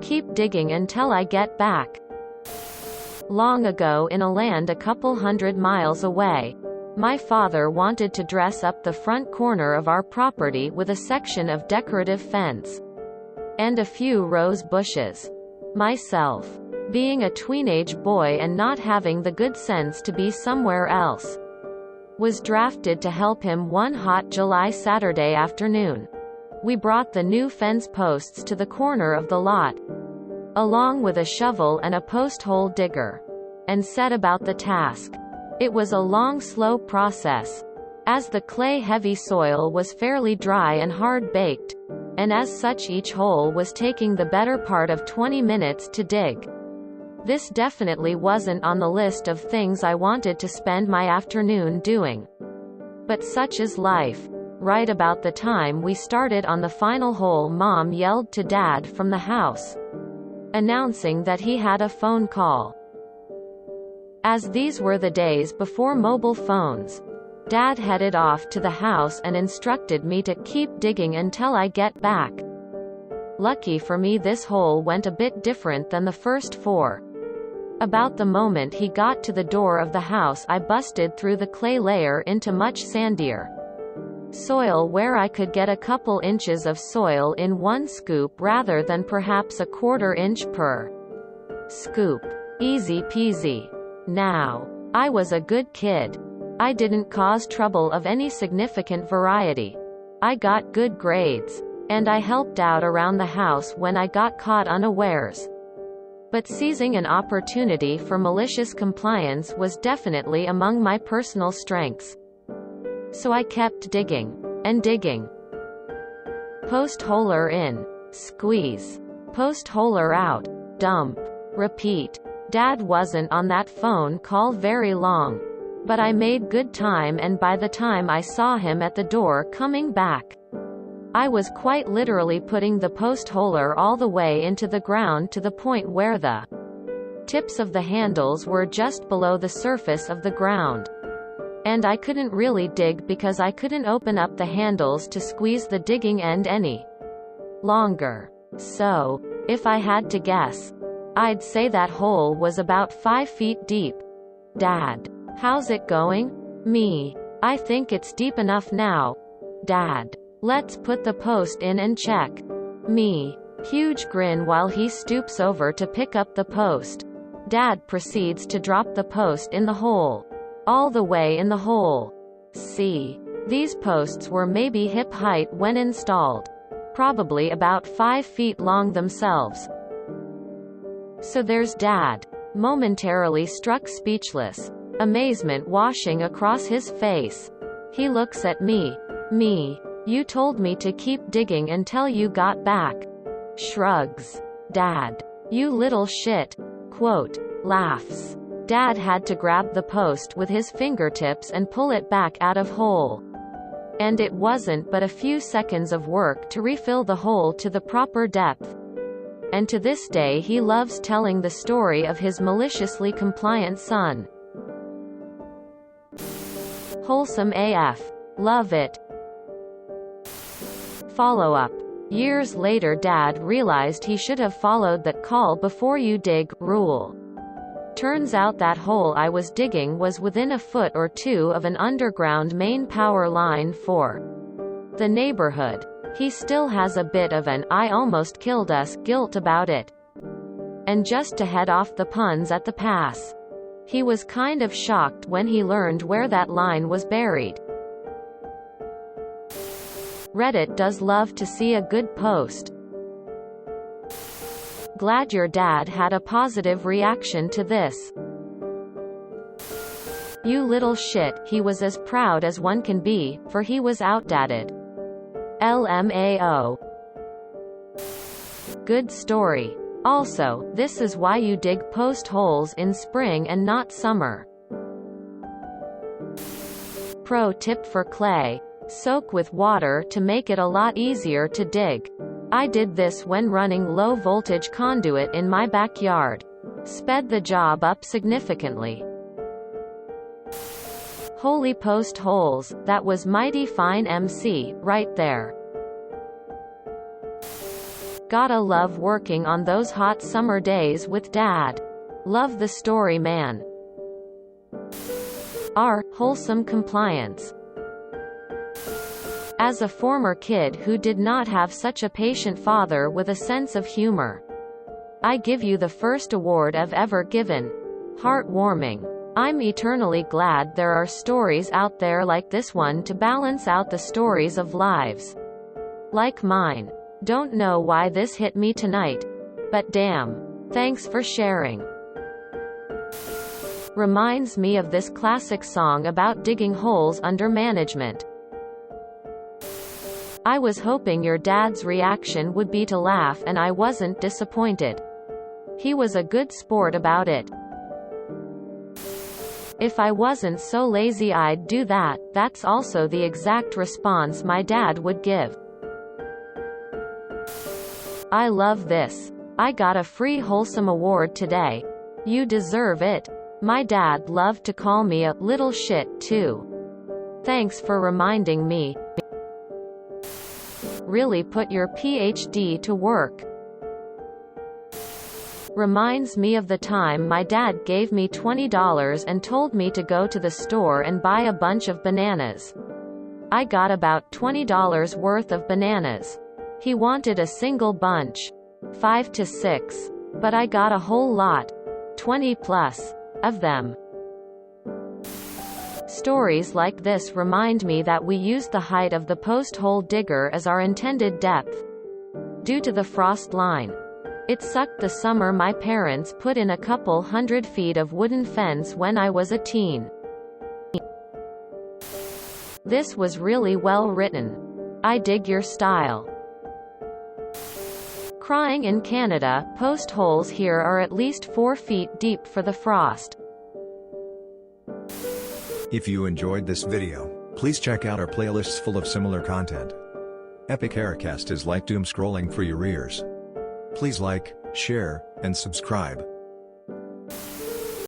Keep digging until I get back. Long ago, in a land a couple 100 miles away, my father wanted to dress up the front corner of our property with a section of decorative fence and a few rose bushes. Myself, being a teenage boy and not having the good sense to be somewhere else, was drafted to help him one hot July Saturday afternoon. We brought the new fence posts to the corner of the lot, along with a shovel and a post hole digger, and set about the task. It was a long, slow process, as the clay-heavy soil was fairly dry and hard-baked, and as such each hole was taking the better part of 20 minutes to dig. This definitely wasn't on the list of things I wanted to spend my afternoon doing. But such is life. Right about the time we started on the final hole, Mom yelled to Dad from the house, announcing that he had a phone call. As these were the days before mobile phones, Dad headed off to the house and instructed me to keep digging until I get back. Lucky for me, this hole went a bit different than the first 4. About the moment he got to the door of the house, I busted through the clay layer into much sandier soil, where I could get a couple inches of soil in one scoop rather than perhaps a 1/4 inch per scoop. Easy peasy. Now, I was a good kid. I didn't cause trouble of any significant variety. I got good grades, and I helped out around the house when I got caught unawares. But seizing an opportunity for malicious compliance was definitely among my personal strengths. So I kept digging and digging. Post holer in, squeeze. Post holer out, dump, repeat. Dad wasn't on that phone call very long, but I made good time, and by the time I saw him at the door coming back, I was quite literally putting the post holer all the way into the ground to the point where the tips of the handles were just below the surface of the ground. And I couldn't really dig because I couldn't open up the handles to squeeze the digging end any longer. So, if I had to guess, I'd say that hole was about 5 feet deep. Dad, how's it going? Me, I think it's deep enough now. Dad, let's put the post in and check. Me, huge grin while he stoops over to pick up the post. Dad proceeds to drop the post in the hole. All the way in the hole. See, these posts were maybe hip height when installed. Probably about 5 feet long themselves. So there's Dad, momentarily struck speechless, amazement washing across his face. He looks at me. You told me to keep digging until you got back. Shrugs. Dad, you little shit. Quote, laughs. Dad had to grab the post with his fingertips and pull it back out of hole. And it wasn't but a few seconds of work to refill the hole to the proper depth. And to this day he loves telling the story of his maliciously compliant son. Wholesome AF. Love it. Follow-up. Years later, Dad realized he should have followed the "call before you dig" rule. Turns out that hole I was digging was within a foot or two of an underground main power line for the neighborhood. He still has a bit of an "I almost killed us" guilt about it. And just to head off the puns at the pass, he was kind of shocked when he learned where that line was buried. Reddit does love to see a good post. Glad your dad had a positive reaction to this. You little shit, he was as proud as one can be, for he was outdated. LMAO. Good story. Also, this is why you dig post holes in spring and not summer. Pro tip for clay. Soak with water to make it a lot easier to dig. I did this when running low voltage conduit in my backyard. Sped the job up significantly. Holy post holes, that was mighty fine MC, right there. Gotta love working on those hot summer days with Dad. Love the story, man. R. Wholesome compliance. As a former kid who did not have such a patient father with a sense of humor, I give you the first award I've ever given. Heartwarming. I'm eternally glad there are stories out there like this one to balance out the stories of lives like mine. Don't know why this hit me tonight, but damn. Thanks for sharing. Reminds me of this classic song about digging holes under management. I was hoping your dad's reaction would be to laugh, and I wasn't disappointed. He was a good sport about it. If I wasn't so lazy I'd do that. That's also the exact response my dad would give. I love this. I got a free wholesome award today. You deserve it. My dad loved to call me a little shit too. Thanks for reminding me. Really put your PhD to work. Reminds me of the time my dad gave me $20 and told me to go to the store and buy a bunch of bananas. I got about $20 worth of bananas. He wanted a single bunch, 5 to 6, but I got a whole lot, 20 plus, of them. Stories like this remind me that we used the height of the post hole digger as our intended depth, due to the frost line. It sucked the summer my parents put in a couple 100 feet of wooden fence when I was a teen. This was really well written. I dig your style. Crying in Canada, post holes here are at least 4 feet deep for the frost. If you enjoyed this video, please check out our playlists full of similar content. Epic Aircast is like doom scrolling for your ears. Please like, share, and subscribe.